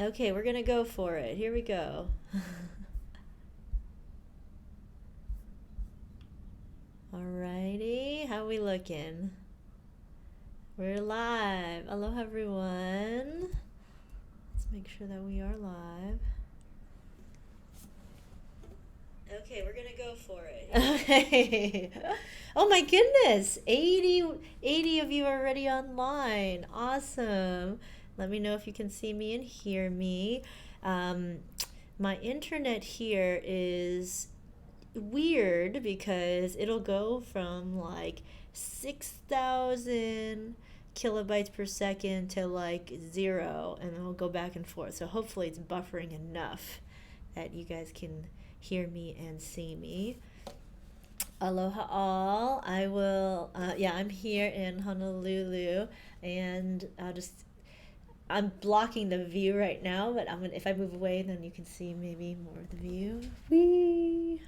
Okay, we're gonna go for it. Here we go. Alrighty, how we looking? We're live. Aloha, everyone. Let's make sure that we are live. Okay, we're gonna go for it. Okay. Oh my goodness, 80 of you are already online. Awesome. Let me know if you can see me and hear me. Um, my internet here is weird because it'll go from like 6,000 kilobytes per second to like zero, and it'll go back and forth. So hopefully it's buffering enough that you guys can hear me and see me. Aloha all. I will, yeah, I'm here in Honolulu, and I'm blocking the view right now, but if I move away, then you can see maybe more of the view. Whee!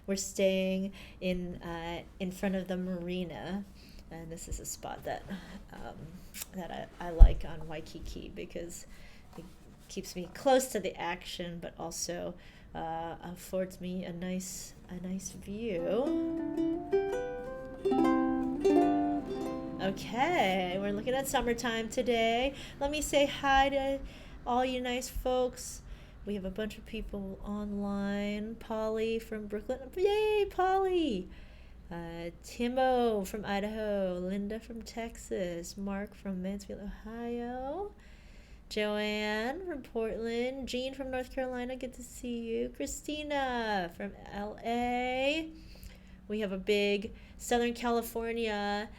We're staying in front of the marina, and this is a spot that I like on Waikiki because it keeps me close to the action, but also affords me a nice view. Okay, we're looking at summertime today. Let me say hi to all you nice folks. We have a bunch of people online. Polly from Brooklyn. Yay, Polly! Timo from Idaho. Linda from Texas. Mark from Mansfield, Ohio. Joanne from Portland. Jean from North Carolina. Good to see you. Christina from LA. We have a big Southern California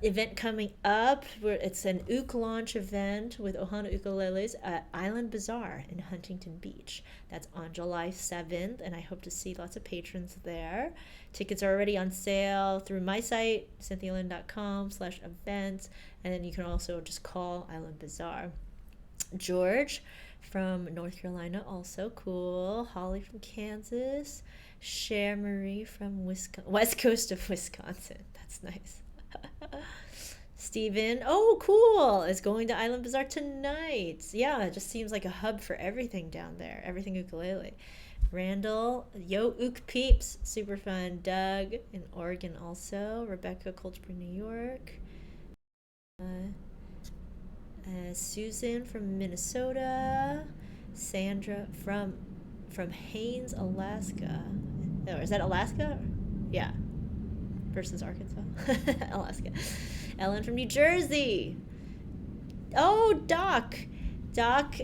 event coming up where it's an uke launch event with Ohana ukuleles at Island Bazaar in Huntington Beach. That's on July 7th, and I hope to see lots of patrons there. Tickets are already on sale through my site, cynthialyn.com/events, and then you can also just call Island Bazaar. George from North Carolina, also cool. Holly from Kansas. Cher Marie from West Coast of Wisconsin. That's nice. Steven, oh, cool, is going to Island Bazaar tonight. Yeah, it just seems like a hub for everything down there, everything ukulele. Randall, yo, ook peeps, super fun. Doug in Oregon also. Rebecca, Cold Spring, New York. Uh, Susan from Minnesota. Sandra from Haines, Alaska. Oh, is that Alaska? Yeah, versus Arkansas. Alaska. Ellen from New Jersey. Oh, Doc. Doc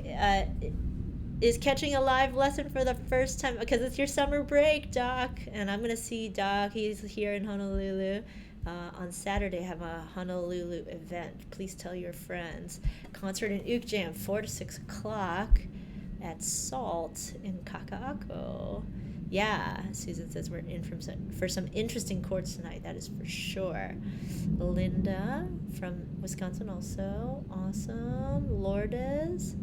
is catching a live lesson for the first time because it's your summer break, Doc. And I'm going to see Doc. He's here in Honolulu. On Saturday, I have a Honolulu event. Please tell your friends. Concert in Uke Jam, 4 to 6 o'clock at Salt in Kaka'ako. Yeah, Susan says we're in for some interesting chords tonight. That is for sure. Linda from Wisconsin also. Awesome. Lourdes.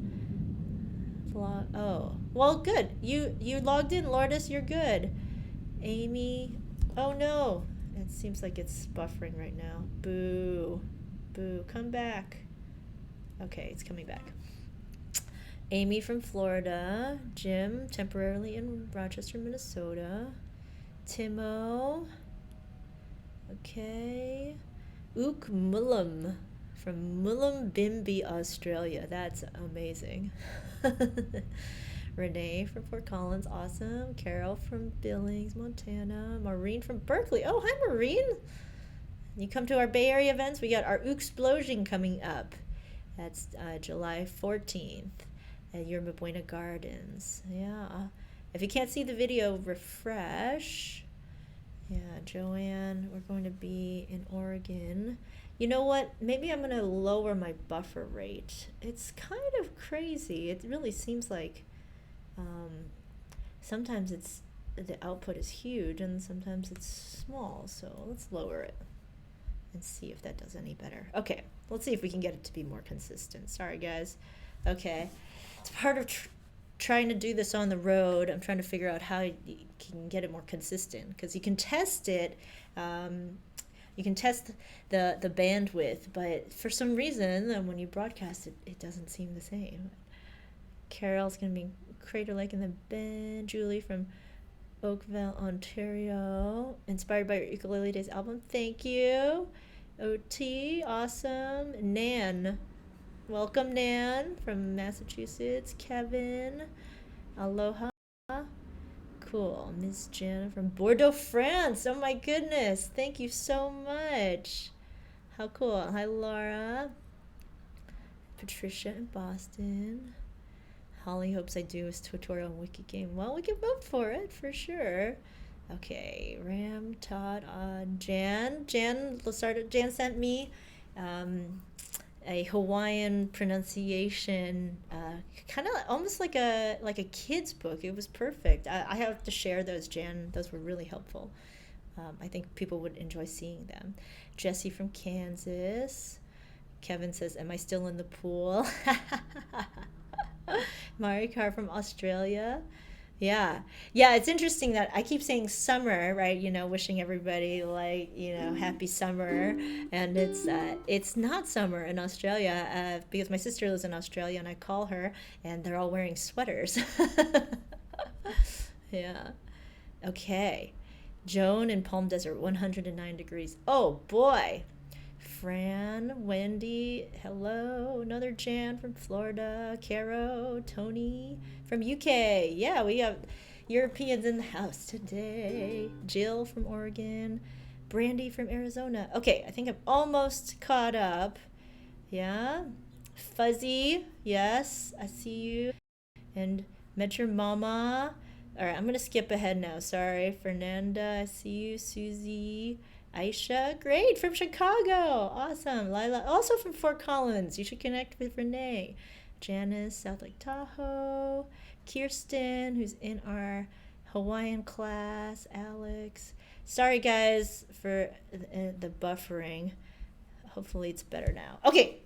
Oh, well, good. You logged in, Lourdes. You're good. Amy. Oh no. It seems like it's buffering right now. Boo. Boo. Come back. Okay, it's coming back. Amy from Florida. Jim, temporarily in Rochester, Minnesota. Timo. Okay. Ook Mullum from Mullumbimby, Australia. That's amazing. Renee from Fort Collins. Awesome. Carol from Billings, Montana. Maureen from Berkeley. Oh, hi, Maureen. You come to our Bay Area events. We got our Ooksplosion coming up. That's July 14th at Yerba Buena Gardens. Yeah. If you can't see the video, refresh. Yeah, Joanne, we're going to be in Oregon. You know what? Maybe I'm going to lower my buffer rate. It's kind of crazy. It really seems like sometimes the output is huge and sometimes it's small. So let's lower it and see if that does any better. Okay, let's see if we can get it to be more consistent. Sorry, guys. Okay, it's part of trying to do this on the road. I'm trying to figure out how you can get it more consistent because you can test it. you can test the bandwidth, but for some reason, when you broadcast it, it doesn't seem the same. Carol's gonna be Crater Lake in the Bend. Julie from Oakville, Ontario. Inspired by your Ukulele Days album. Thank you. OT, awesome. Nan. Welcome, Nan from Massachusetts. Kevin. Aloha. Cool. Miss Jana from Bordeaux, France. Oh my goodness. Thank you so much. How cool. Hi, Laura. Patricia in Boston. Holly hopes I do a tutorial on Wiki Game. Well, we can vote for it for sure. Okay, Ram, Todd, Jan. Jan sent me a Hawaiian pronunciation, kind of almost like a kid's book. It was perfect. I have to share those, Jan. Those were really helpful. I think people would enjoy seeing them. Jesse from Kansas. Kevin says, "Am I still in the pool?" Marikar from Australia. Yeah. Yeah, it's interesting that I keep saying summer, right? Wishing everybody happy summer. And it's not summer in Australia because my sister lives in Australia and I call her and they're all wearing sweaters. Yeah. Okay. Joan in Palm Desert, 109 degrees. Oh boy. Fran, Wendy, hello, another Jan from Florida, Caro, Tony from UK. Yeah, we have Europeans in the house today. Jill from Oregon, Brandy from Arizona. Okay, I think I'm almost caught up. Yeah, Fuzzy, yes, I see you. And met your mama. All right, I'm going to skip ahead now. Sorry, Fernanda, I see you. Susie. Aisha, great, from Chicago. Awesome. Lila, also from Fort Collins. You should connect with Renee. Janice, South Lake Tahoe. Kirsten, who's in our Hawaiian class. Alex. Sorry, guys, for the buffering. Hopefully it's better now. Okay,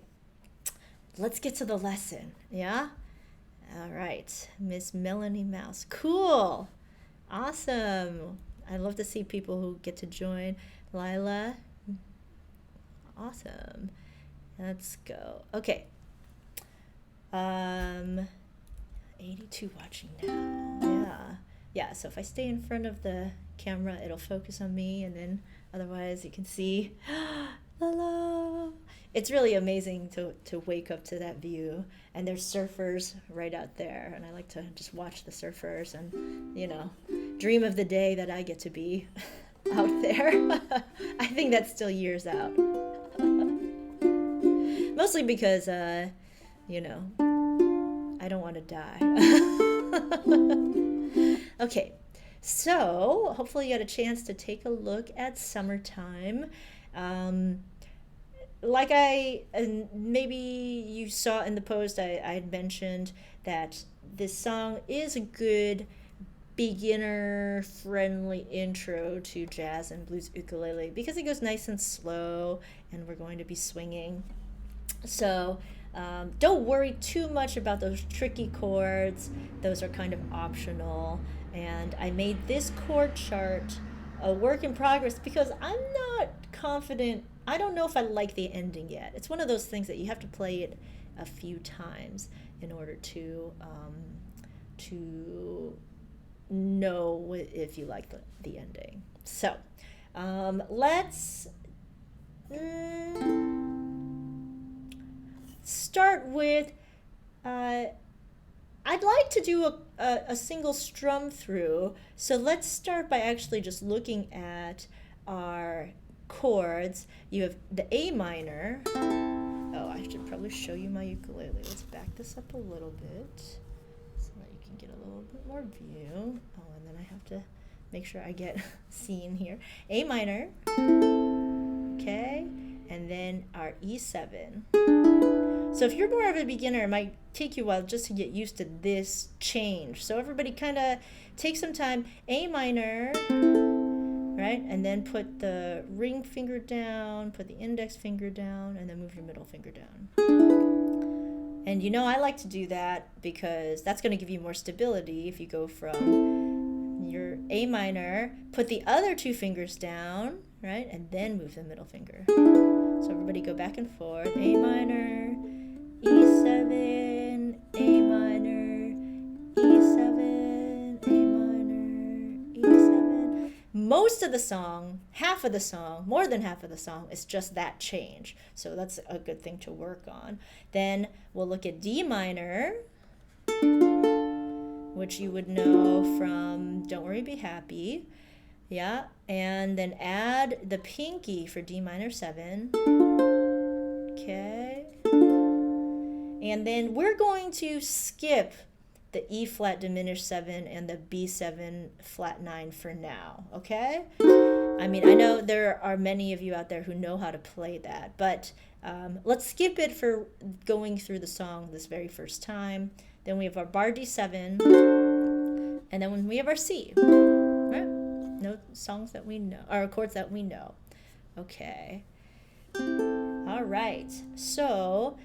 let's get to the lesson. Yeah? All right. Miss Melanie Mouse. Cool. Awesome. I love to see people who get to join. Lila. Awesome. Let's go. Okay. 82 watching now. Yeah. Yeah, so if I stay in front of the camera, it'll focus on me, and then otherwise you can see. La la. It's really amazing to wake up to that view, and there's surfers right out there, and I like to just watch the surfers and, dream of the day that I get to be out there. I think that's still years out. Mostly because, I don't want to die. Okay, so hopefully you got a chance to take a look at Summertime. And maybe you saw in the post, I had mentioned that this song is a good beginner-friendly intro to jazz and blues ukulele because it goes nice and slow, and we're going to be swinging. So don't worry too much about those tricky chords. Those are kind of optional. And I made this chord chart a work in progress because I'm not confident. I don't know if I like the ending yet. It's one of those things that you have to play it a few times in order to know if you like the ending. So let's start with I'd like to do a single strum through. So let's start by actually just looking at our chords. You have the A minor. Oh, I should probably show you my ukulele. Let's back this up a little bit so that you can get a little bit more view. Oh, and then I have to make sure I get seen here. A minor. Okay, and then our E7. So if you're more of a beginner, it might take you a while just to get used to this change. So everybody kind of take some time. A minor, right? And then put the ring finger down, put the index finger down, and then move your middle finger down. And I like to do that because that's going to give you more stability if you go from your your A minor, put the other two fingers down, right? And then move the middle finger. So everybody go back and forth. A minor, E7, A minor, E7, A minor, E7. Most of the song, half of the song, more than half of the song is just that change. So that's a good thing to work on. Then we'll look at D minor, which you would know from Don't Worry, Be Happy. Yeah, and then add the pinky for D minor 7. Okay. And then we're going to skip the E flat diminished 7 and the B7 flat 9 for now, okay? I mean, I know there are many of you out there who know how to play that, but let's skip it for going through the song this very first time. Then we have our bar D7, and then when we have our C, right? No songs that we know, or chords that we know. Okay. All right. So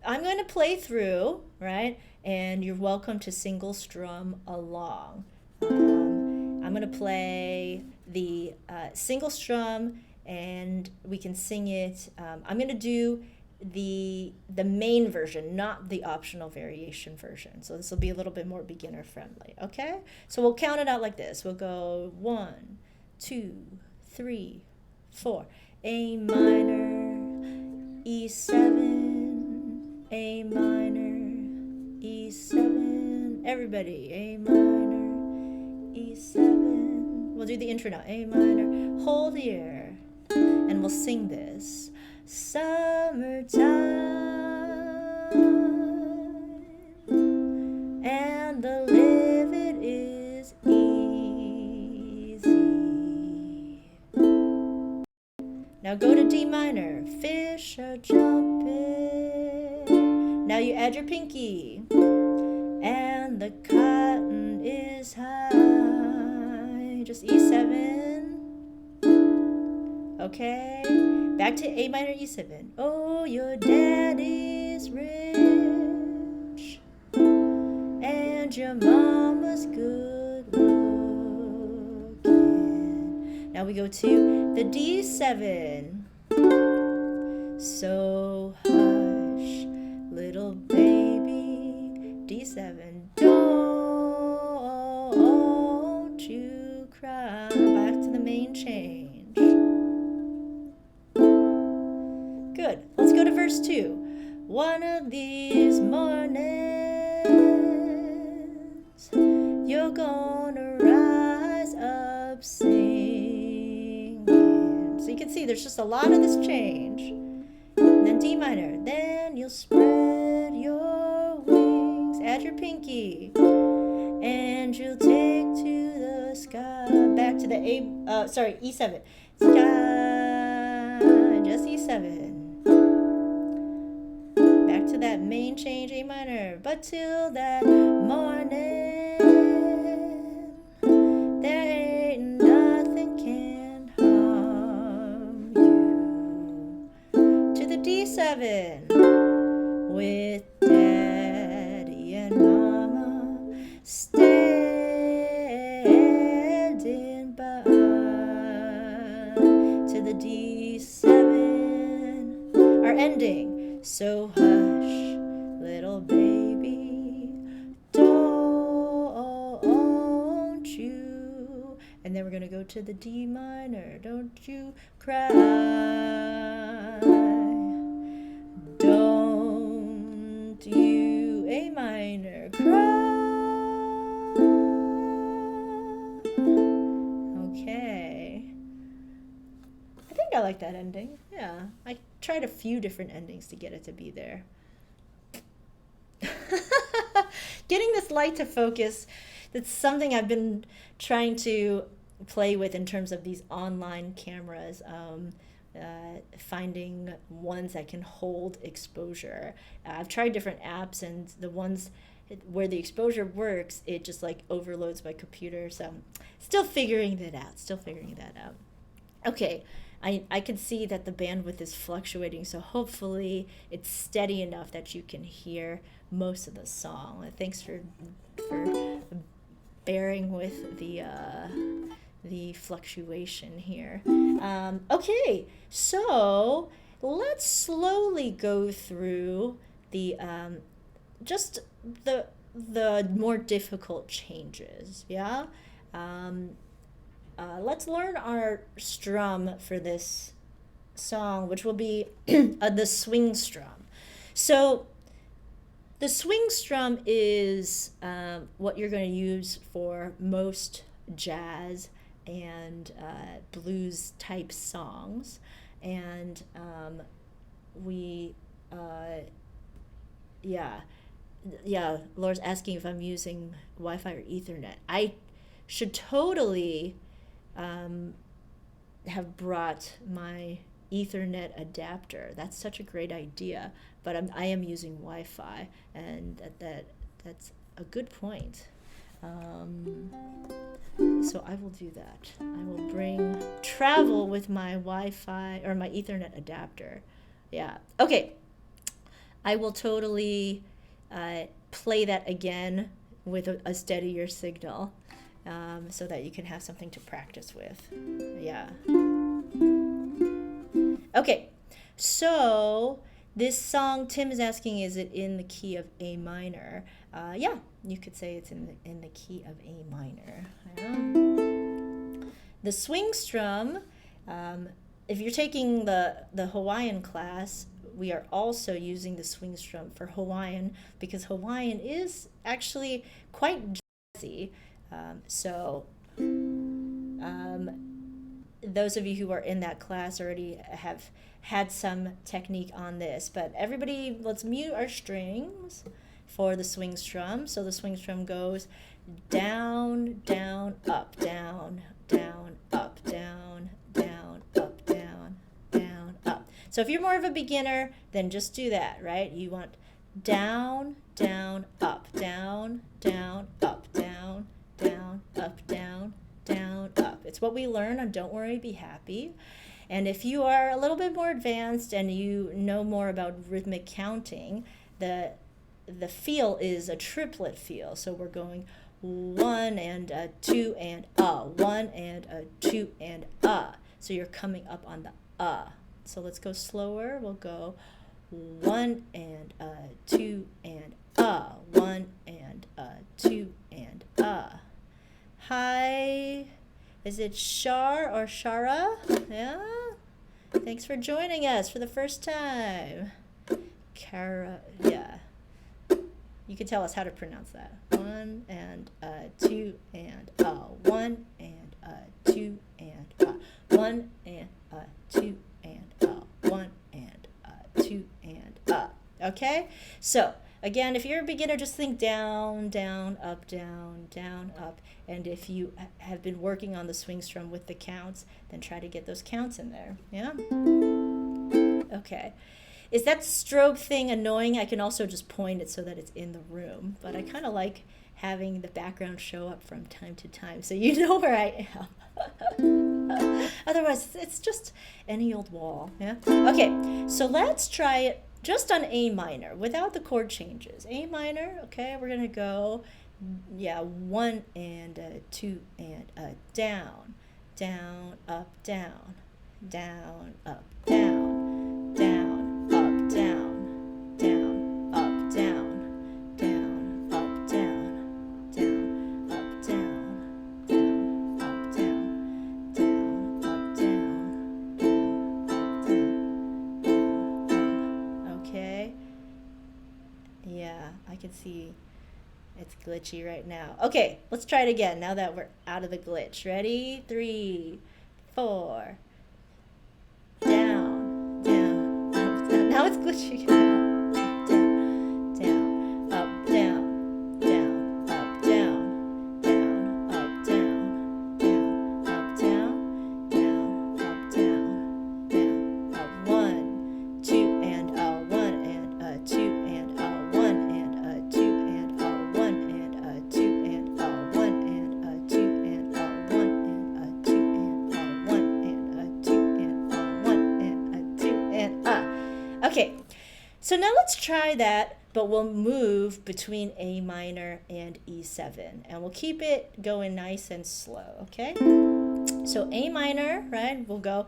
I'm going to play through, right? And you're welcome to single strum along. I'm going to play the single strum, and we can sing it. I'm going to do the main version, not the optional variation version. So this will be a little bit more beginner friendly, okay? So we'll count it out like this. We'll go 1, 2, 3, 4. A minor, E7, A minor, E7. Everybody, A minor, E7. We'll do the intro now. A minor, hold here, and we'll sing this. Summertime, and the living is easy. Now go to D minor. Fish are jumping. Now you add your pinky. And the cotton is high. Just E7. Okay. Back to A minor, E7. Oh, your daddy's rich. And your mama's good looking. Now we go to the D7. So hush, little baby. D7. Don't you cry. Back to the main change. Good. Let's go to verse 2. One of these mornings, you're gonna rise up singing. So you can see there's just a lot of this change. And then D minor. Then you'll spread your wings. Add your pinky. And you'll take to the sky. Back to the E7. Sky. Just E7. Back to that main change, A minor. But till that morning, there ain't nothing can harm you. To the D7. With daddy and mama standing by. To the D7. Our ending. So hush, little baby, don't you. And then we're going to go to the D minor. Don't you cry. Don't you, A minor, cry. Okay. I think I like that ending. Yeah. I tried a few different endings to get it to be there. Getting this light to focus, that's something I've been trying to play with in terms of these online cameras, finding ones that can hold exposure. I've tried different apps, and the ones where the exposure works, it just like overloads my computer. So still figuring that out. Okay. I can see that the bandwidth is fluctuating, so hopefully it's steady enough that you can hear most of the song. Thanks for bearing with the fluctuation here. Okay, so let's slowly go through the just the more difficult changes. Yeah. Um, let's learn our strum for this song, which will be the swing strum. So the swing strum is what you're going to use for most jazz and blues type songs. And we, yeah, yeah, Laura's asking if I'm using Wi-Fi or Ethernet. I should totally have brought my Ethernet adapter. That's such a great idea, but I am using Wi-Fi, and that's a good point. So I will do that. I will travel with my Wi-Fi or my Ethernet adapter. Yeah. Okay. I will totally play that again with a steadier signal, so that you can have something to practice with. Yeah. Okay, so this song, Tim is asking, is it in the key of A minor? Yeah, you could say it's in the key of A minor. Yeah. The swing strum, if you're taking the Hawaiian class, we are also using the swing strum for Hawaiian, because Hawaiian is actually quite jazzy. So those of you who are in that class already have had some technique on this, but everybody, let's mute our strings for the swing strum. So the swing strum goes down, down, up, down, down, up, down, down, up, down, down, up. So if you're more of a beginner, then just do that, right? You want down, down, up, down, down, up, down, down, up, down, down, up. It's what we learn on Don't Worry, Be Happy. And if you are a little bit more advanced and you know more about rhythmic counting, the feel is a triplet feel. So we're going 1 and 2 and 1 and 2 and So you're coming up on the So let's go slower. We'll go 1 and 2 and 1 and 2 and Hi, is it Shar or Shara? Yeah. Thanks for joining us for the first time. Kara, yeah. You can tell us how to pronounce that. 1 and 2 and 1 and 2 and 1 and 2 and 1 and 2 and Okay? So, again, if you're a beginner, just think down, down, up, down, down, up. And if you have been working on the swing strum with the counts, then try to get those counts in there. Yeah? Okay. Is that strobe thing annoying? I can also just point it so that it's in the room. But I kind of like having the background show up from time to time so you know where I am. Otherwise, it's just any old wall. Yeah? Okay, so let's try it just on A minor without the chord changes. A minor, okay, we're going to go, 1 and 2 and down, down, up, down, down, up, down, down, up, down, down, up, down, down, up, down, down, up, down, down, up, down, down, up, down, down, up, down. Okay. Yeah, I can see it's glitchy right now. Okay, let's try it again now that we're out of the glitch. Ready? 3, 4. Down, down, up, down. Now it's glitchy. Down, down, up, down, down, up, down, down, up, down, down, up, down, down, up, down, down, up. 1, 2 and 1 and 2 and 1 and 2 and 1 and 2 and 1 and 2 and 1 and 2 and 1 and 2 and 1 and 2 and Okay, so now let's try that but we'll move between A minor and E7, and we'll keep it going nice and slow, okay? So A minor, right, we'll go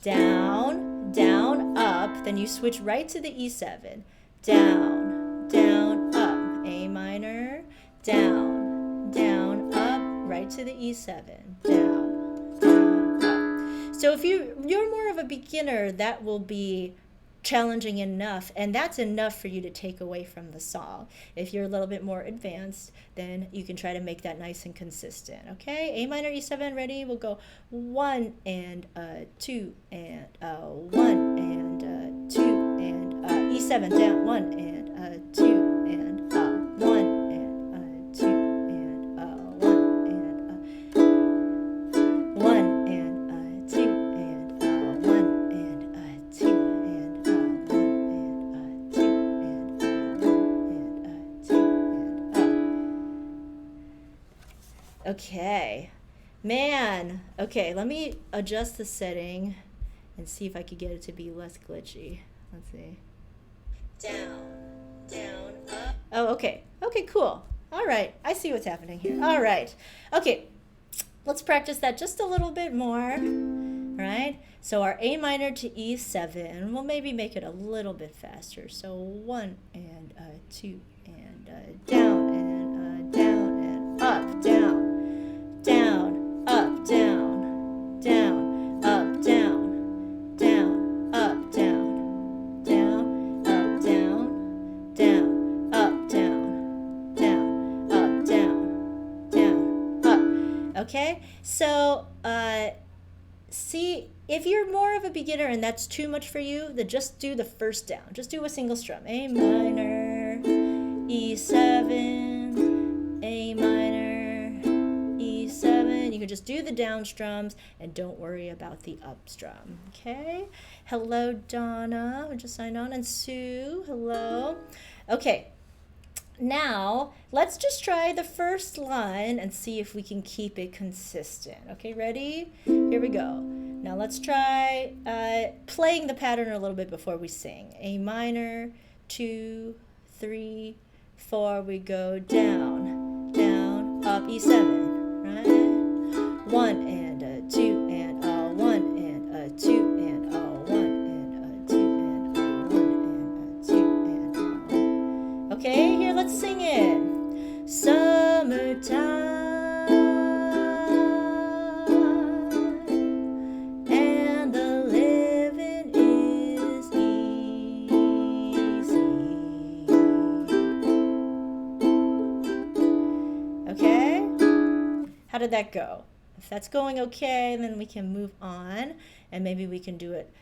down, down, up, then you switch right to the E7, down, down, up, A minor, down, down, up, right to the E7, down, down, up. So if you're more of a beginner, that will be challenging enough, and that's enough for you to take away from the song. If you're a little bit more advanced, then you can try to make that nice and consistent, okay? A minor, E7, ready? We'll go 1 and 2 and 1 and 2 and E7, down, 1 and 2 and 1 and 2 and 1 and 1 and 2 and 1 and 2 and 1 and 2 and 2 and okay. Man, okay, let me adjust the setting and see if I could get it to be less glitchy. Let's see. Down, down, up. Oh, okay. Okay, cool. All right, I see what's happening here. All right. Okay, let's practice that just a little bit more, right? So our A minor to E7, we'll maybe make it a little bit faster. So 1 and 2 and down and down and up, down, down, up, down, down, up, down, down, up, down, down, up, down, down, up, down, down, up, down, down, up. Okay, so see, if you're more of a beginner and that's too much for you, then just do the first down. Just do a single strum. A minor, E7, A minor, E7. You can just do the down strums and don't worry about the up strum. Okay? Hello, Donna, who just signed on, and Sue. Hello. Okay. Now, let's just try the first line and see if we can keep it consistent. Okay, ready? Here we go. Now let's try playing the pattern a little bit before we sing. A minor, 2, 3, 4. We go down, down, up, E7, right? 1 and 2 and 1 and 2 and 1 and 2 and 1 and 2 and 1. Okay, here, let's sing it. Summertime, and the living is easy. Okay? How did that go? If that's going okay, then we can move on, and maybe we can do it.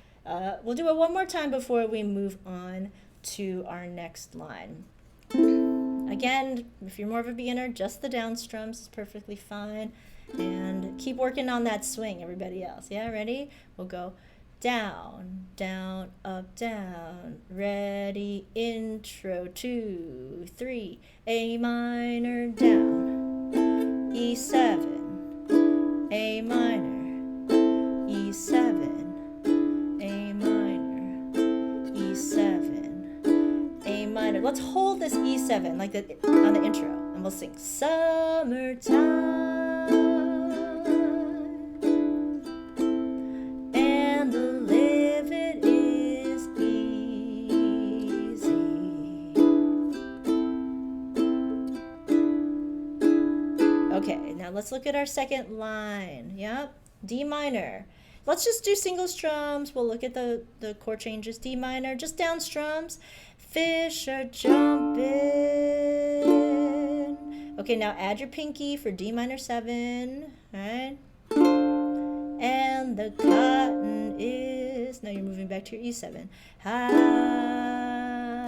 We'll do it one more time before we move on to our next line. Again, if you're more of a beginner, just the down strums is perfectly fine. And keep working on that swing, everybody else. Yeah, ready? We'll go down, down, up, down. Ready, intro, 2, 3. A minor, down. E7, A minor, E7, A minor, E7, A minor. Let's hold this E7 like that on the intro, and we'll sing summertime. And the living is easy. Okay, now let's look at our second line. Yep, D minor. Let's just do single strums. We'll look at the chord changes. D minor, just down strums. Fish are jumping. Okay, now add your pinky for D minor 7, right? And the cotton is, now you're moving back to your E7. High.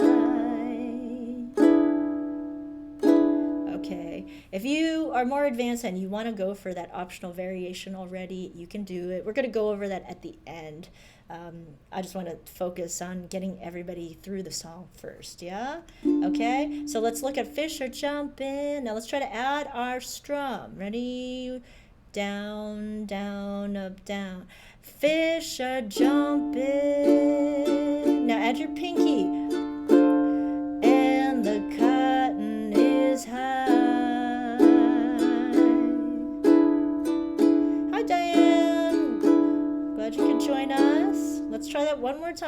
Okay, if you are more advanced and you want to go for that optional variation already, you can do it. We're going to go over that at the end. I just want to focus on getting everybody through the song first, yeah? Okay, so let's look at fish are jumping. Now let's try to add our strum. Ready? Down, down, up, down. Fish are jumping. Now add your pinky. And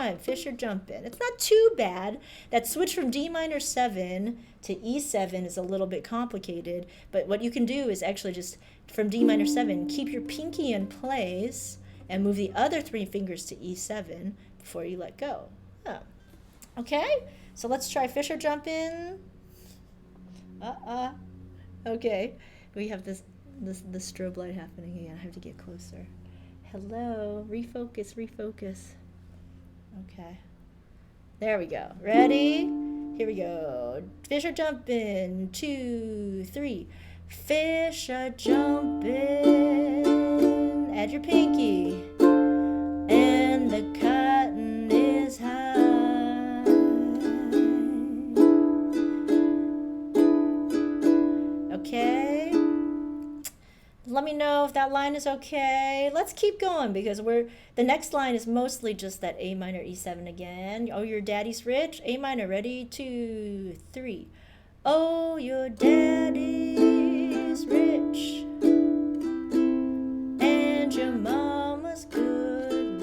time. Fisher jumping. It's not too bad. That switch from D minor 7 to E7 is a little bit complicated, but what you can do is actually just from D minor 7, keep your pinky in place and move the other 3 fingers to E7 before you let go. Oh. Okay, so let's try Fisher jumping. Okay, we have this strobe light happening again. I have to get closer. Hello, refocus. Okay, there we go. Ready? Here we go. Fisher jumping. 2, 3. Fisher jumping. Add your pinky. And the cotton is high. Okay. Let me know if that line is okay. Let's keep going because the next line is mostly just that A minor E7 again. Oh, your daddy's rich. A minor. Ready? 2, 3. Oh, your daddy's rich and your mama's good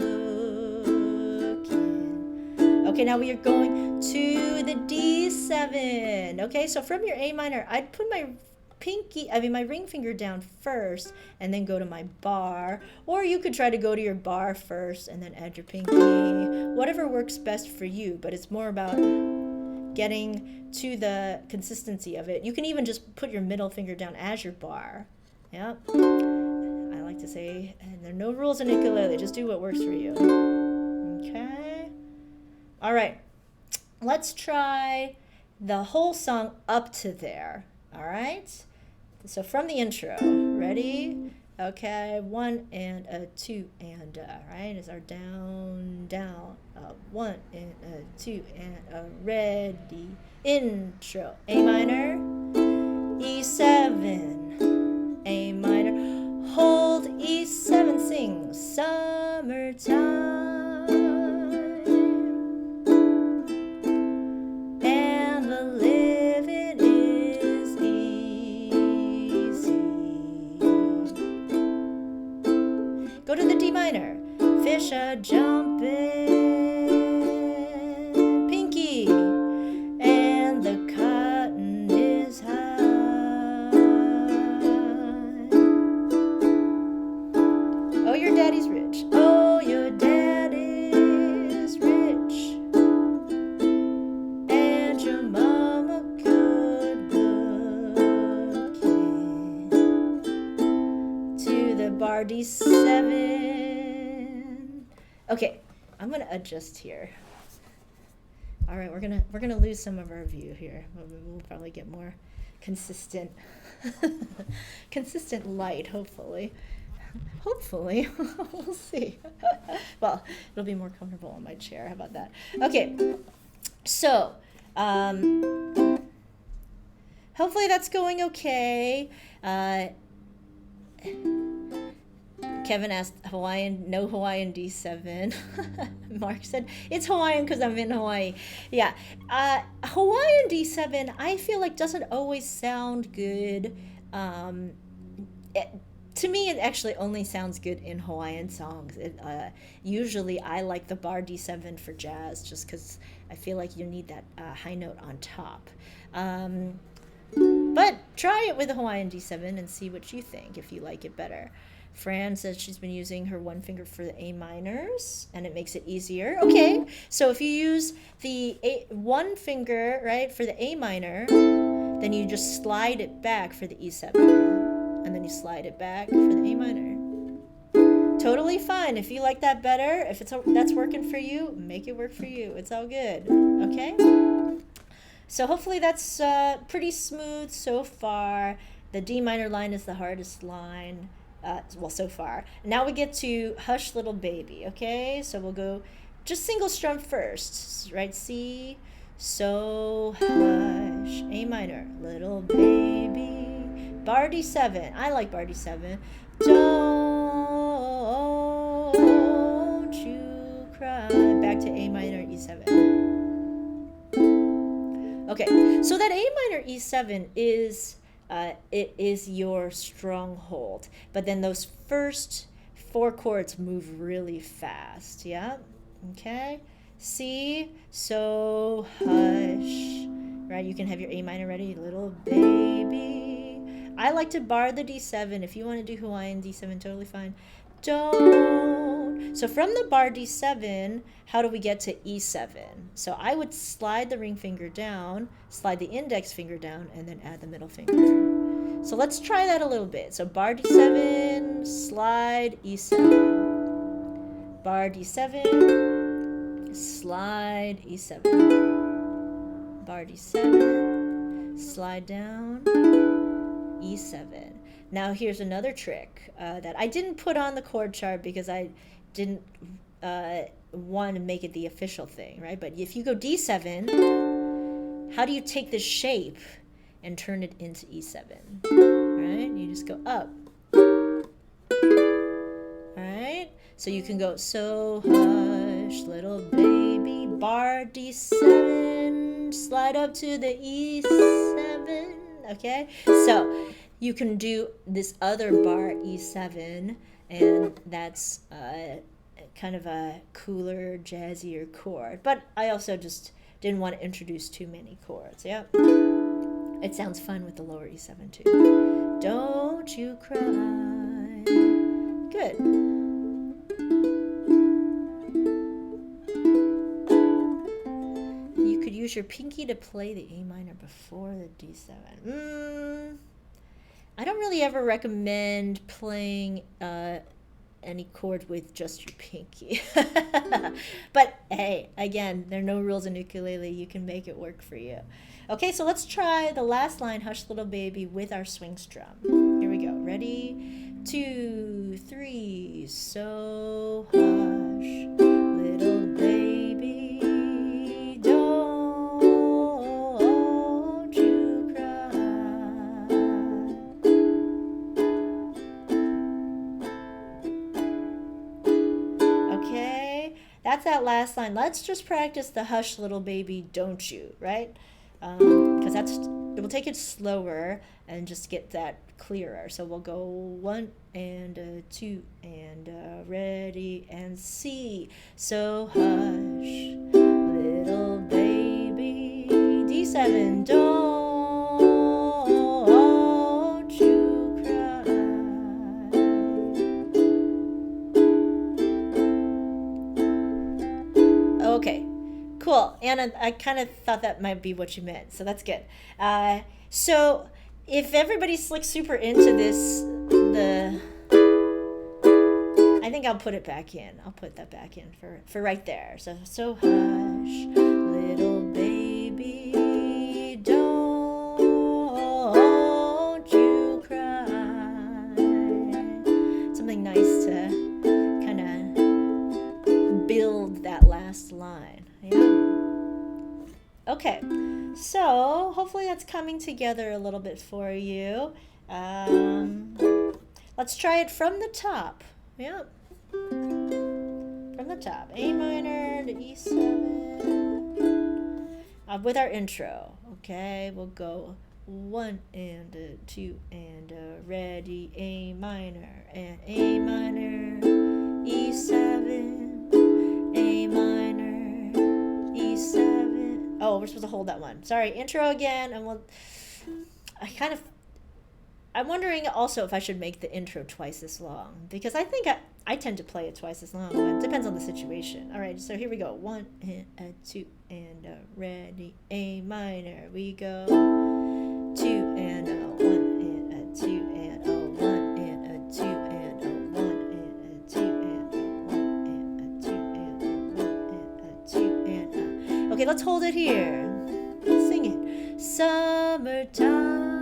looking. Okay, now we are going to the D7. Okay, so from your A minor, I'd put my ring finger down first and then go to my bar, or you could try to go to your bar first and then add your pinky, whatever works best for you, but it's more about getting to the consistency of it. You can even just put your middle finger down as your bar. Yep. I like to say, and there are no rules in ukulele, just do what works for you. Okay. All right. Let's try the whole song up to there. All right. So from the intro, ready? Okay, 1 and a 2 and a, right? Is our down, 1 and a 2 and a, ready. Intro, A minor, E7, A minor, hold E7, sing summertime. Go to the D minor. Fisher jumping, pinky, and the cotton is high. Oh, your daddy's rich. Oh, your daddy's rich, and your mama good looking. To the bar D7. Okay, I'm gonna adjust here. All right, we're gonna lose some of our view here. We'll probably get more consistent light, hopefully. We'll see. Well, it'll be more comfortable on my chair. How about that? Okay, so hopefully that's going okay. Kevin asked Hawaiian, no Hawaiian D7. Mark said, it's Hawaiian because I'm in Hawaii. Yeah. Hawaiian D7, I feel like doesn't always sound good. To me, it actually only sounds good in Hawaiian songs. Usually, I like the bar D7 for jazz just because I feel like you need that high note on top. But try it with the Hawaiian D7 and see what you think, if you like it better. Fran says she's been using her one finger for the A minors, and it makes it easier. Okay, so if you use the one finger, right, for the A minor, then you just slide it back for the E7, and then you slide it back for the A minor. Totally fine. If you like that better, if that's working for you, make it work for you. It's all good. Okay? So hopefully that's pretty smooth so far. The D minor line is the hardest line. Well, so far. Now we get to Hush Little Baby, okay? So we'll go just single strum first, right? C, so, hush, A minor, little baby, bar D7. I like bar D7. Don't you cry. Back to A minor, E7. Okay, so that A minor, E7 is... it is your stronghold, but then those first 4 chords move really fast. Yeah, okay, C, so hush. Right, you can have your A minor ready, little baby. I like to bar the D7. If you want to do Hawaiian D7, totally fine. Don't. So from the bar D7, how do we get to E7? So I would slide the ring finger down, slide the index finger down, and then add the middle finger. So let's try that a little bit. So bar D7, slide E7. Bar D7, slide E7. Bar D7, slide down, E7. Now here's another trick that I didn't put on the chord chart because I didn't want to make it the official thing, right? But if you go D7, how do you take this shape and turn it into E7? Right? You just go up. Alright? So you can go, so hush, little baby, bar D7, slide up to the E7, okay? So you can do this other bar E7, and that's kind of a cooler, jazzier chord. But I also just didn't want to introduce too many chords, yeah? It sounds fun with the lower E7 too. Don't you cry. Good. You could use your pinky to play the A minor before the D7. I don't really ever recommend playing any chord with just your pinky. But hey, again, there are no rules in ukulele. You can make it work for you. Okay, so let's try the last line, Hush Little Baby, with our swing strum. Here we go. Ready? 2, 3. So hush, little baby, don't you cry. Okay, that's that last line. Let's just practice the Hush Little Baby, don't you, right? Because we'll take it slower and just get that clearer. So we'll go 1 and 2 and ready and C. So hush, little baby, D7, don't you cry. Okay. Cool, Anna, I kind of thought that might be what you meant, so that's good. So if everybody's like super into this, I think I'll put it back in. I'll put that back in for right there. So hush, little baby, don't you cry. Something nice to kind of build that last line. Yeah. Okay, so hopefully that's coming together a little bit for you. Let's try it from the top. Yeah. From the top. A minor to E7. With our intro. Okay, we'll go 1 and 2 and ready. A minor and A minor, E7, A minor, E7. Oh, we're supposed to hold that one. Sorry, intro again, and I'm wondering also if I should make the intro twice as long, because I think I tend to play it twice as long. It depends on the situation. All right, so here we go. 1 and 2 and ready. A minor. We go 2 and 1 and 2 and 1 and 2 and 1 and 2 and 1 and 2 and 1 and 2 and Okay, let's hold it here. Sing it. Summertime.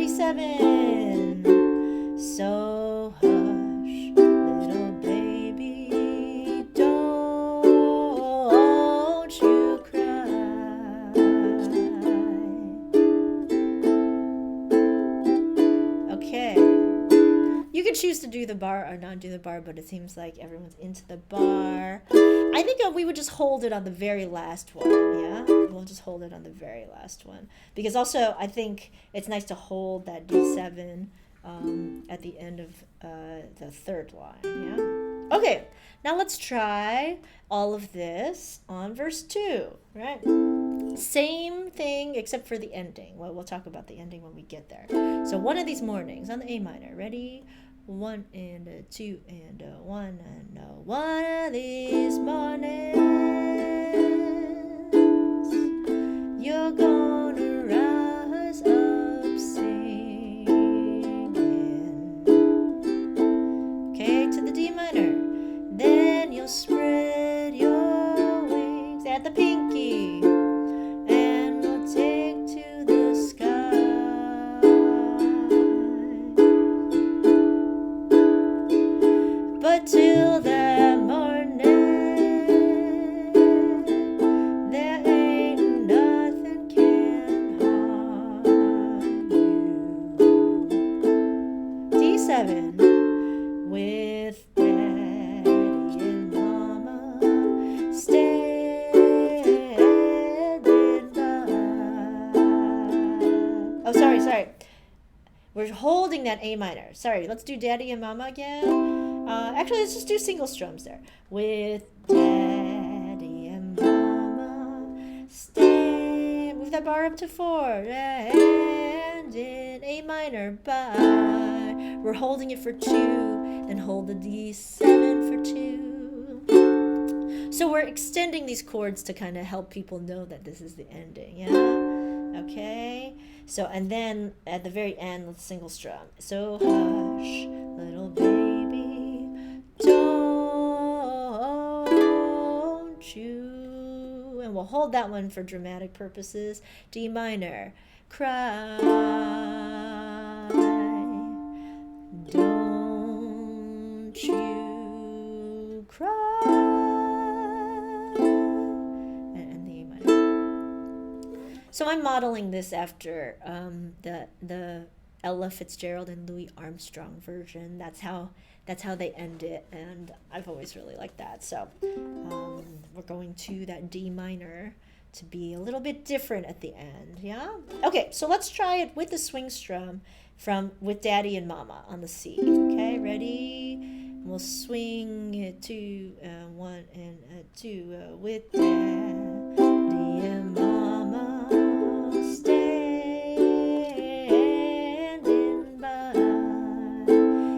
37. So hush, little baby, don't you cry. Okay. You can choose to do the bar or not do the bar, but it seems like everyone's into the bar. I think we would just hold it on the very last one, yeah? We'll just hold it on the very last one. Because also, I think it's nice to hold that D7 at the end of the third line, yeah? Okay, now let's try all of this on verse 2, right? Same thing except for the ending. Well, we'll talk about the ending when we get there. So one of these mornings on the A minor. Ready? 1 and a 2 and a 1 and a one of these mornings you're gonna rise up singing. Okay, to the D minor. Then you'll spread your wings at the pinky and we'll take to the sky. But till that morning, there ain't nothing can harm you. D7 with Daddy and Mama standing by. Oh, sorry. We're holding that A minor. Sorry, let's do Daddy and Mama again. Actually, let's just do single strums there. With Daddy and Mama, move that bar up to 4, and in A minor, bye. We're holding it for 2, then hold the D7 for 2. So we're extending these chords to kind of help people know that this is the ending, yeah? Okay? So, and then at the very end, let's single strum. So hush, little baby, don't you, and we'll hold that one for dramatic purposes. D minor, cry, don't you cry, and the A minor. So I'm modeling this after the Ella Fitzgerald and Louis Armstrong version. That's how they end it, and I've always really liked that. So we're going to that D minor to be a little bit different at the end, yeah? Okay, so let's try it with the swing strum with Daddy and Mama on the C. Okay, ready? We'll swing it 2, 1 and 2 with Daddy and Mama standing by.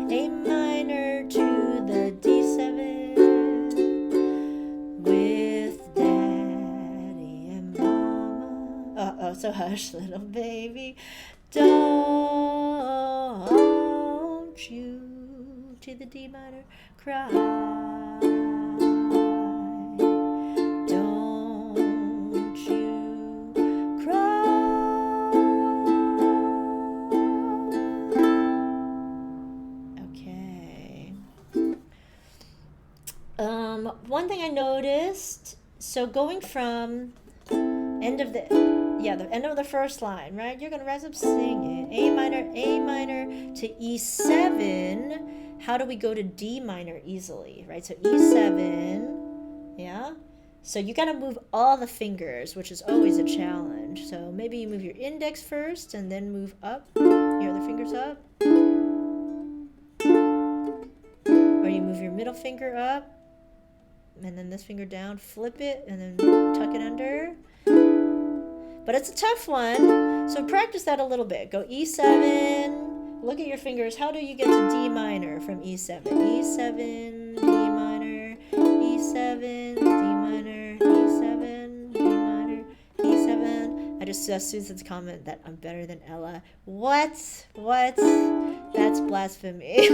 A minor to the D7 with Daddy and Mama. So hush, little baby, don't you, to the D minor, cry. Don't you cry. Okay. One thing I noticed, so going from the end of the first line, right? You're gonna rise up singing. A minor to E7. How do we go to D minor easily, right? So E7, yeah? So you gotta move all the fingers, which is always a challenge. So maybe you move your index first and then move up, your other fingers up. Or you move your middle finger up and then this finger down, flip it, and then tuck it under. But it's a tough one, so practice that a little bit. Go E7, look at your fingers. How do you get to D minor from E7? E7, D minor, E7, D minor, E7, D minor, E7. I just saw Susan's comment that I'm better than Ella. What? That's blasphemy.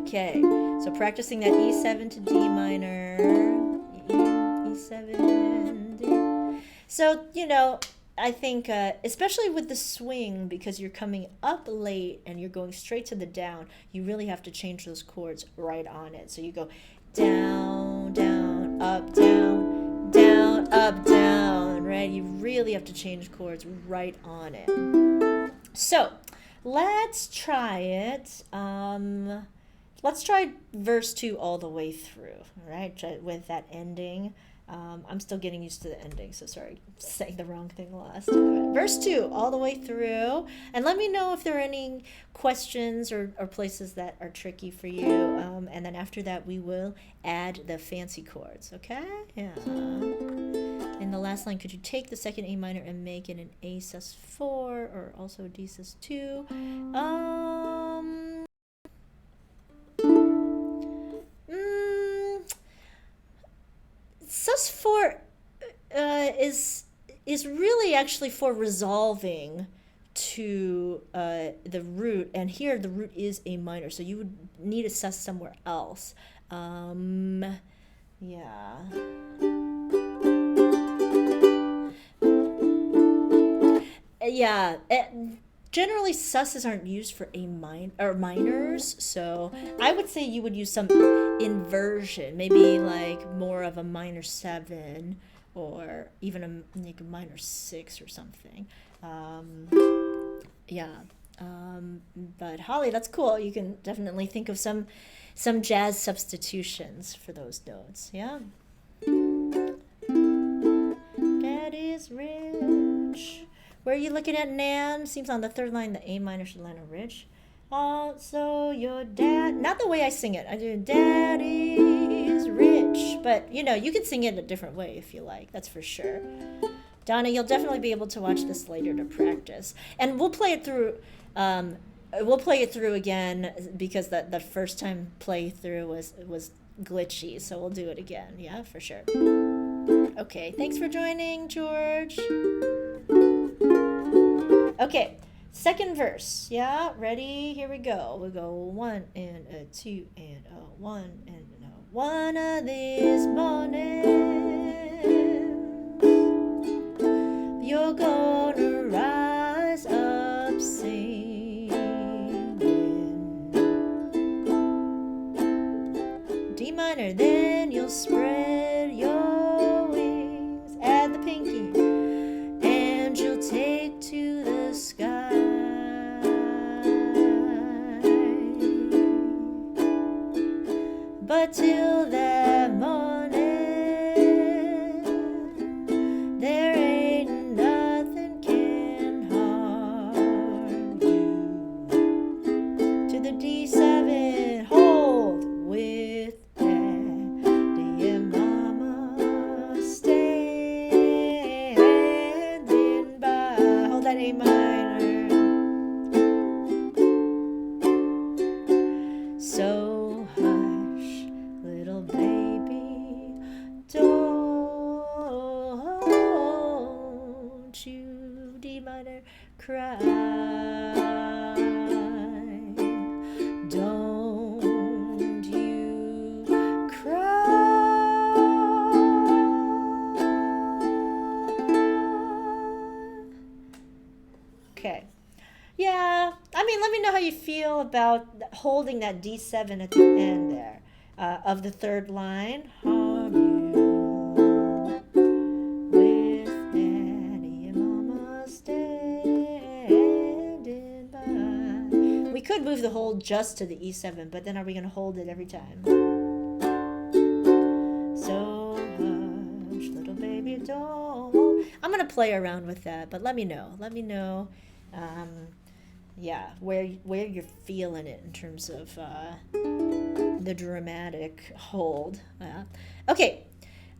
Okay, so practicing that E7 to D minor, E7, D. So, I think, especially with the swing, because you're coming up late and you're going straight to the down, you really have to change those chords right on it. So you go down, down, up, down, up, down, right? You really have to change chords right on it. So let's try it. Let's try verse 2 all the way through, all right? With that ending. I'm still getting used to the ending, so sorry, saying the wrong thing last time. Verse 2, all the way through. And let me know if there are any questions or places that are tricky for you. And then after that, we will add the fancy chords, okay? Yeah. In the last line, could you take the second A minor and make it an A sus4 or also D sus2? Sus4 is really actually for resolving to the root, and here the root is A minor, so you would need a sus somewhere else. Yeah. Yeah. Generally, sus's aren't used for A minor or minors, so I would say you would use some inversion, maybe like more of a minor 7 or even like a minor 6 or something. Yeah. But Holly, that's cool. You can definitely think of some jazz substitutions for those notes. Yeah. That is rich. Where are you looking at, Nan? Seems on the third line, the A minor should land on rich. Also, your dad, not the way I sing it. I do daddy is rich. But, you can sing it a different way if you like. That's for sure. Donna, you'll definitely be able to watch this later to practice. And we'll play it through. We'll play it through again because the first time playthrough was glitchy. So we'll do it again. Yeah, for sure. Okay, thanks for joining, George. Okay, second verse. Yeah, ready? Here we go. We'll go 1 and a 2 and a 1 and a 1 of these mornings. You're gonna rise up singing. D minor, then you'll spread your wings. Add the pinky. And you'll take to the sky. But till that morning, there ain't nothing can harm you. To the D7, hold with daddy and mama, standing by. Hold that A minor. So hush, little baby, don't you, D minor, cry. Don't you cry. Okay. Yeah, I mean, let me know how you feel about holding that D7 at the end there of the third line. Harm you with daddy and mama standing by. We could move the hold just to the E7, but then are we going to hold it every time? So hush, little baby, don't. I'm going to play around with that, but let me know. Let me know. Yeah, where you're feeling it in terms of the dramatic hold. Okay,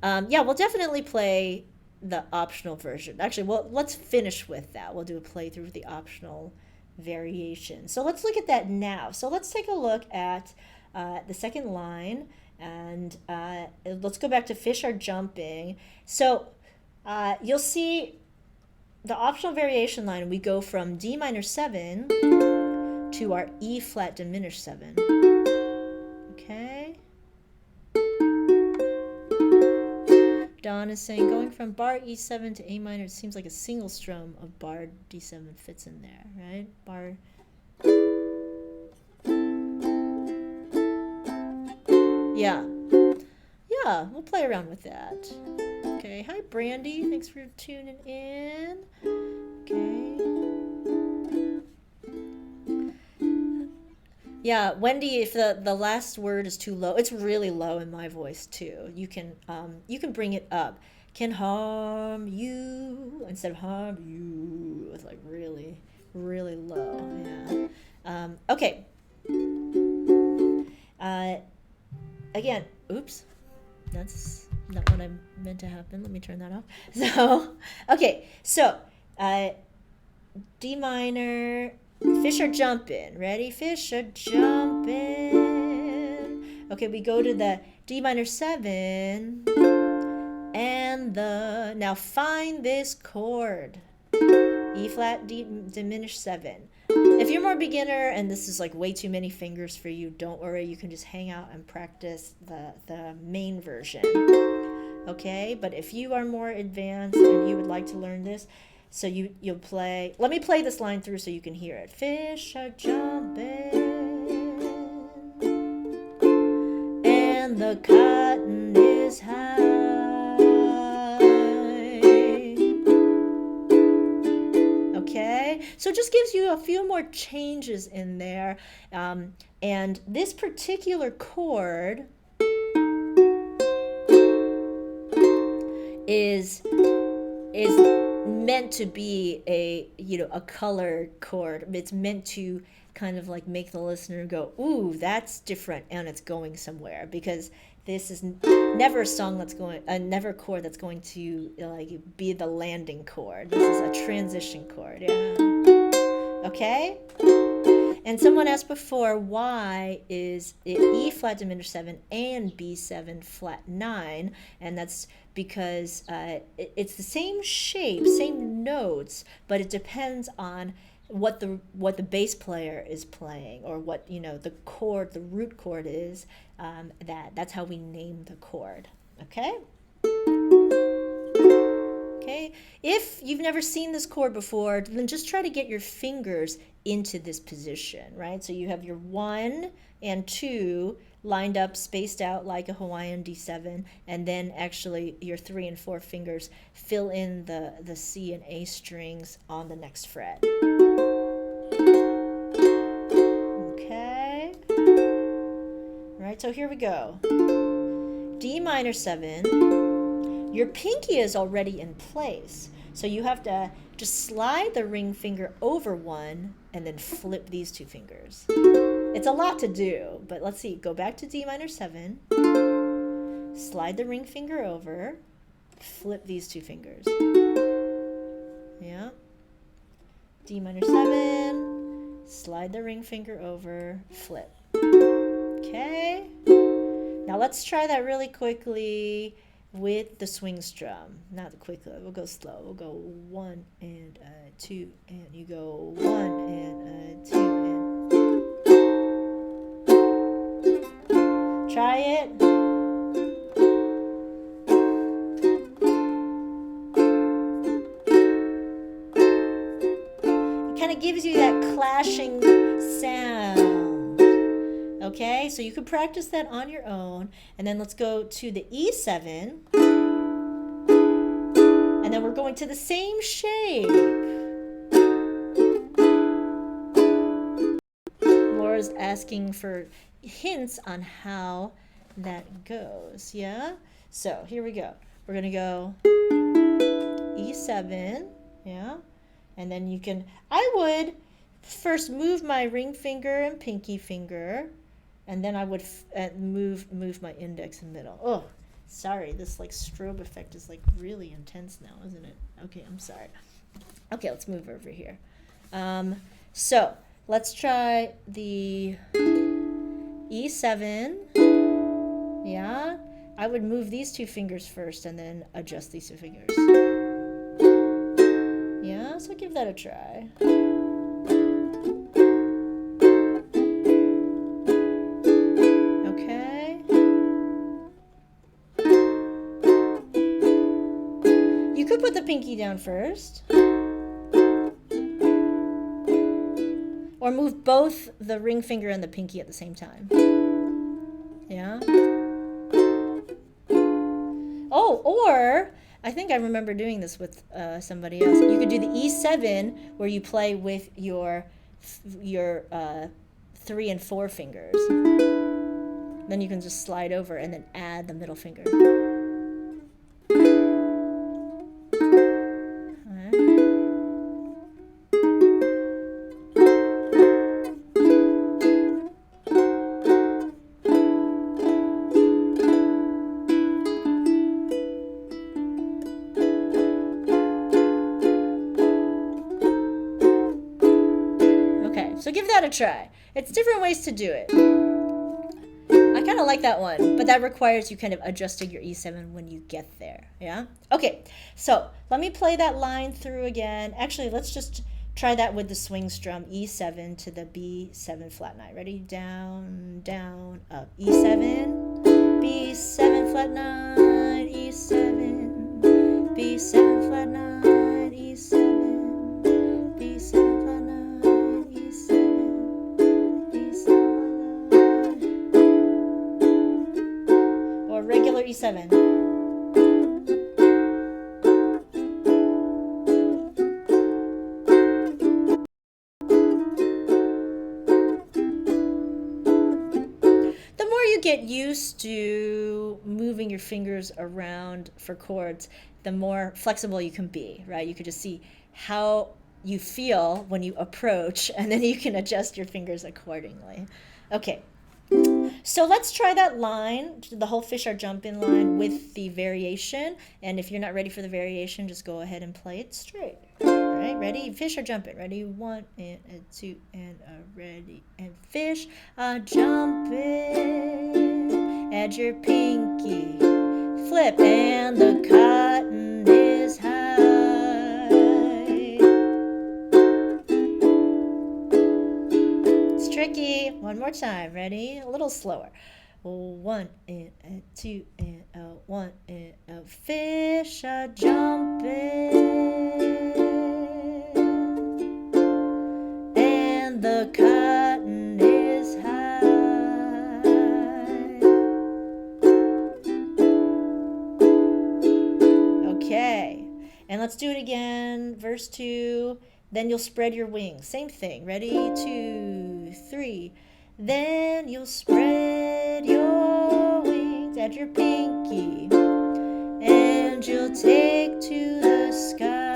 yeah, we'll definitely play the optional version. Actually, well, let's finish with that. We'll do a playthrough of the optional variation. So let's look at that now. So let's take a look at the second line, and let's go back to fish are jumping. So you'll see the optional variation line, we go from D minor 7 to our E flat diminished 7. Okay? Don is saying, going from bar E7 to A minor, it seems like a single strum of bar D7 fits in there, right? Bar. Yeah. Yeah, we'll play around with that. Okay, hi Brandy, thanks for tuning in. Okay. Yeah, Wendy, if the last word is too low, it's really low in my voice too. You can bring it up. Can harm you instead of harm you. It's like really, really low. Yeah. Okay. Again, oops. That's not what I meant to happen. Let me turn that off. So, okay. So, D minor. Fish are jumping. Ready? Fish are jumping. Okay, we go to the D minor 7 and the, now find this chord. E flat, D diminished 7. If you're more beginner and this is like way too many fingers for you, don't worry. You can just hang out and practice the main version. Okay, but if you are more advanced and you would like to learn this, so you'll play, let me play this line through so you can hear it. Fish are jumping and the cotton is high. Okay, so it just gives you a few more changes in there. And this particular chord is meant to be a color chord. It's meant to kind of like make the listener go, ooh, that's different, and it's going somewhere, because this is never a song that's going, never a chord that's going to like be the landing chord. This is a transition chord. Yeah. Okay. And someone asked before, why is it E flat diminished 7 and B7 flat 9? And that's because it's the same shape, same notes, but it depends on what the bass player is playing, or what the chord, the root chord is. That's how we name the chord. Okay. Okay. If you've never seen this chord before, then just try to get your fingers into this position, right? So you have your 1 and 2 lined up, spaced out like a Hawaiian D7, and then actually your 3 and 4 fingers fill in the C and A strings on the next fret. Okay. All right, so here we go. D minor 7. Your pinky is already in place, so you have to just slide the ring finger over 1 and then flip these 2 fingers. It's a lot to do, but let's see. Go back to D minor 7, slide the ring finger over, flip these 2 fingers. Yeah. D minor 7, slide the ring finger over, flip. Okay. Now let's try that really quickly with the swing strum. Not quickly, we'll go slow. We'll go 1 and 2, and you go 1 and 2 and try it. It kind of gives you that clashing sound. Okay, so you can practice that on your own, and then let's go to the E7, and then we're going to the same shape. Laura's asking for hints on how that goes. Yeah, so here we go. We're gonna go E7, yeah, and then you can, I would first move my ring finger and pinky finger, and then I would move my index and middle. Oh, sorry, this like strobe effect is like really intense now, isn't it? Okay, I'm sorry. Okay, let's move over here. So let's try the E7. Yeah, I would move these 2 fingers first and then adjust these 2 fingers. Yeah, so give that a try. pinky down first. Or move both the ring finger and the pinky at the same time. Yeah. Oh, or I think I remember doing this with somebody else. You could do the E7 where you play with your 3 and 4 fingers. Then you can just slide over and then add the middle finger. So give that a try. It's different ways to do it. I kind of like that one, but that requires you kind of adjusting your E7 when you get there. Yeah? Okay, so let me play that line through again. Actually, let's just try that with the swing strum, E7 to the B7 flat 9. Ready? Down, down, up. E7, B7 flat 9, E7, B7 flat 9, E7, B7 flat 9. Regular E7. The more you get used to moving your fingers around for chords, the more flexible you can be, right? You could just see how you feel when you approach, and then you can adjust your fingers accordingly. Okay. So let's try that line, the whole fish are jumping line with the variation. And if you're not ready for the variation, just go ahead and play it straight. All right, ready? Fish are jumping. Ready? 1 and a 2 and a ready. And fish are jumping. Add your pinky. Flip and the cotton is high. Tricky. One more time. Ready? A little slower. 1 and a 2 and a 1 and a fish are jumping, and the cotton is high. Okay, and let's do it again. Verse 2. Then you'll spread your wings. Same thing. Ready? 2, 3. Then you'll spread your wings. Add your pinky. And you'll take to the sky.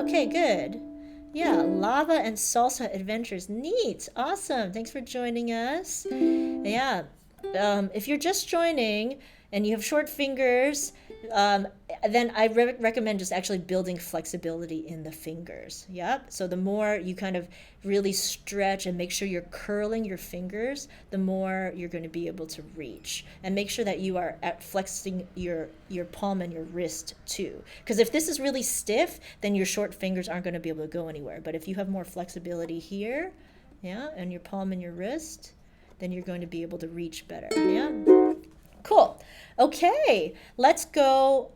Okay, good. Yeah, Lava and Salsa Adventures. Neat. Awesome. Thanks for joining us. Yeah. If you're just joining and you have short fingers, then I recommend just actually building flexibility in the fingers. Yep. So the more you kind of really stretch and make sure you're curling your fingers, the more you're going to be able to reach. And make sure that you are flexing your palm and your wrist too. Because if this is really stiff, then your short fingers aren't going to be able to go anywhere. But if you have more flexibility here, yeah, and your palm and your wrist, then you're going to be able to reach better. Yeah. Cool. Okay, let's go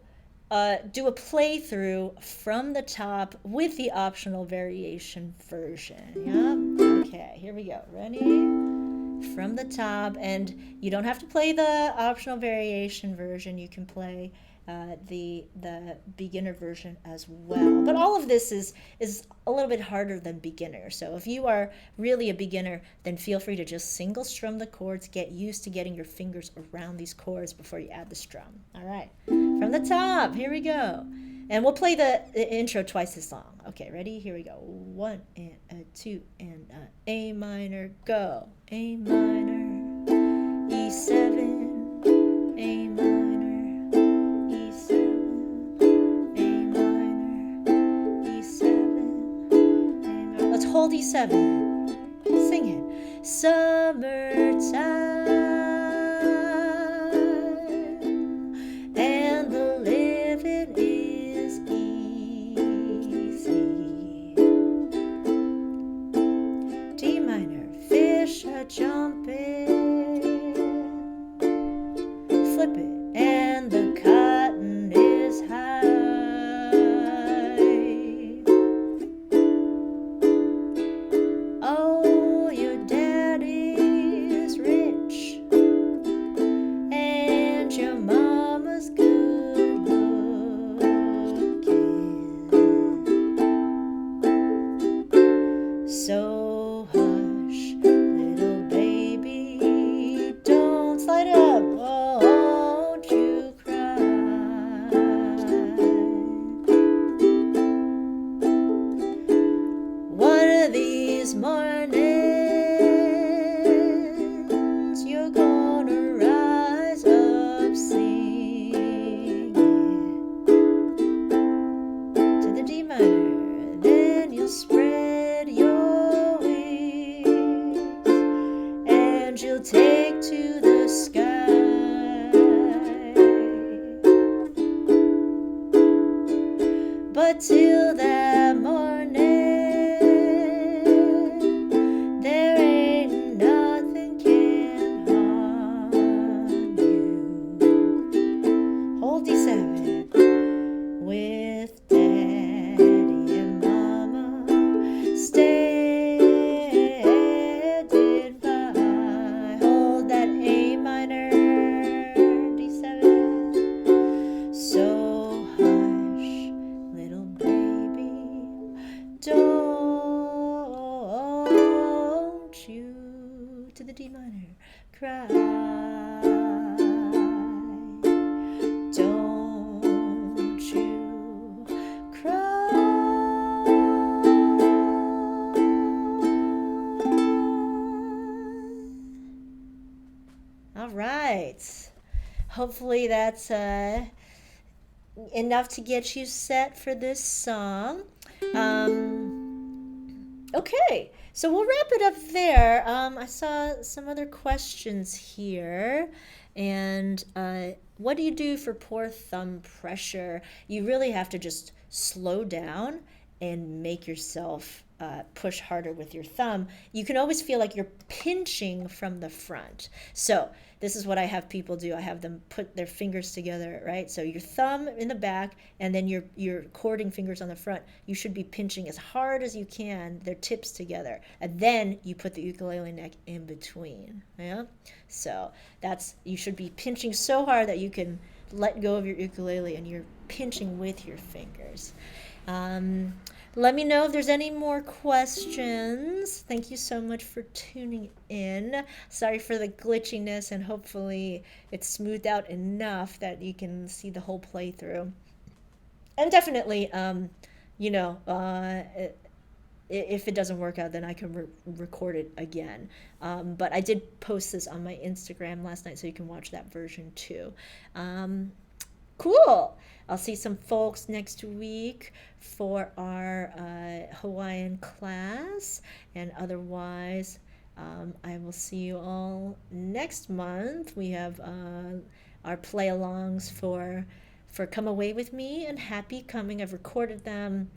do a playthrough from the top with the optional variation version. Yeah. Okay, here we go. Ready? From the top, and you don't have to play the optional variation version. You can play the beginner version as well. But all of this is a little bit harder than beginner. So if you are really a beginner, then feel free to just single strum the chords. Get used to getting your fingers around these chords before you add the strum. All right, from the top, here we go. And we'll play the intro twice as long. Okay, ready? Here we go. 1 and a 2 and A minor, go. A minor, E7, A minor, E7, A minor, E7, A minor. Let's hold E7. Sing it. Summertime. Jumping, flip it, and the cotton is high. Oh, your daddy's rich, and your mama's good looking. So hush, little baby, don't slide up, won't you cry? One of these mornings, you're gonna rise up singing to the D minor. Then you'll spread your wings, and you'll take to the sky. But till that morning, there ain't nothing can harm you. Hold D7 with Daddy and Mama standing by. Hold that A minor, D7. So hush, little baby, don't you, to the D minor, cry. Don't you cry. All right. Hopefully that's enough to get you set for this song. Okay, so we'll wrap it up there. I saw some other questions here. And what do you do for poor thumb pressure? You really have to just slow down and make yourself push harder with your thumb. You can always feel like you're pinching from the front. So this is what I have people do. I have them put their fingers together, right? So your thumb in the back, and then your cording fingers on the front. You should be pinching as hard as you can, their tips together. And then you put the ukulele neck in between, yeah? So you should be pinching so hard that you can let go of your ukulele and you're pinching with your fingers. Let me know if there's any more questions. Thank you so much for tuning in. Sorry for the glitchiness, and hopefully it's smoothed out enough that you can see the whole playthrough. And definitely, if it doesn't work out, then I can record it again. But I did post this on my Instagram last night, so you can watch that version too. Cool. I'll see some folks next week for our Hawaiian class, and otherwise I will see you all next month. We have our play-alongs for Come Away With Me and Happy Coming. I've recorded them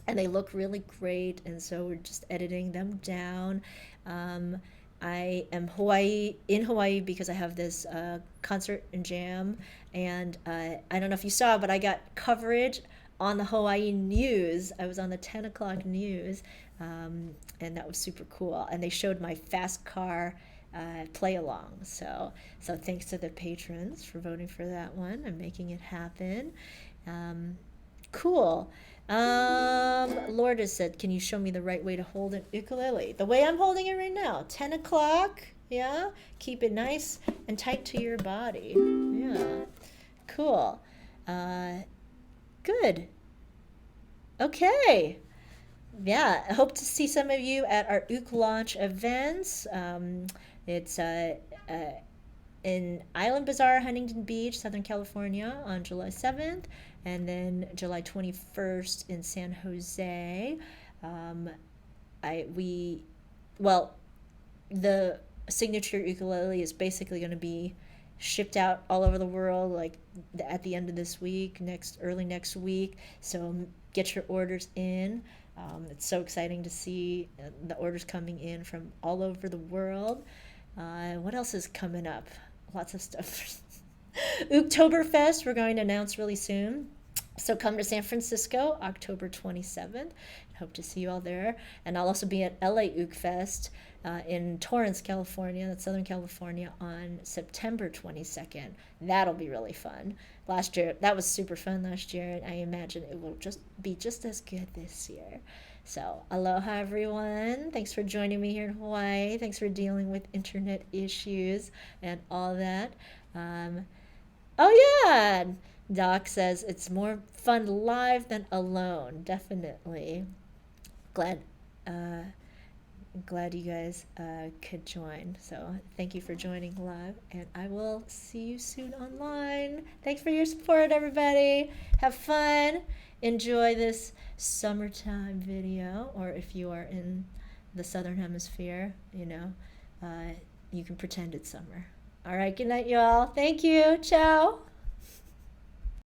and they look really great, and so we're just editing them down. I am in Hawaii because I have this concert and jam, and I don't know if you saw, but I got coverage on the Hawaii news. I was on the 10 o'clock news, and that was super cool. And they showed my fast car play along. So thanks to the patrons for voting for that one and making it happen. Cool. Lourdes said, can you show me the right way to hold an ukulele? The way I'm holding it right now, 10 o'clock, yeah? Keep it nice and tight to your body. Yeah, cool. Good. Okay. Yeah, I hope to see some of you at our Uke launch events. It's in Island Bazaar, Huntington Beach, Southern California on July 7th, and then July 21st in San Jose. The signature ukulele is basically going to be shipped out all over the world, like at the end of this week, early next week. So get your orders in. It's so exciting to see the orders coming in from all over the world. What else is coming up? Lots of stuff Oktoberfest, we're going to announce really soon. So come to San Francisco, October 27th. Hope to see you all there. And I'll also be at LA Ookfest in Torrance, California, that's Southern California, on September 22nd. That'll be really fun. Last year, that was super fun last year, and I imagine it will just be just as good this year. So, aloha everyone. Thanks for joining me here in Hawaii. Thanks for dealing with internet issues and all that. Oh, yeah. Doc says it's more fun live than alone. Definitely. Glad uh, glad you guys could join. So thank you for joining live, and I will see you soon online. Thanks for your support, everybody. Have fun. Enjoy this summertime video, or if you are in the southern hemisphere, you can pretend it's summer. All right, good night, y'all. Thank you. Ciao.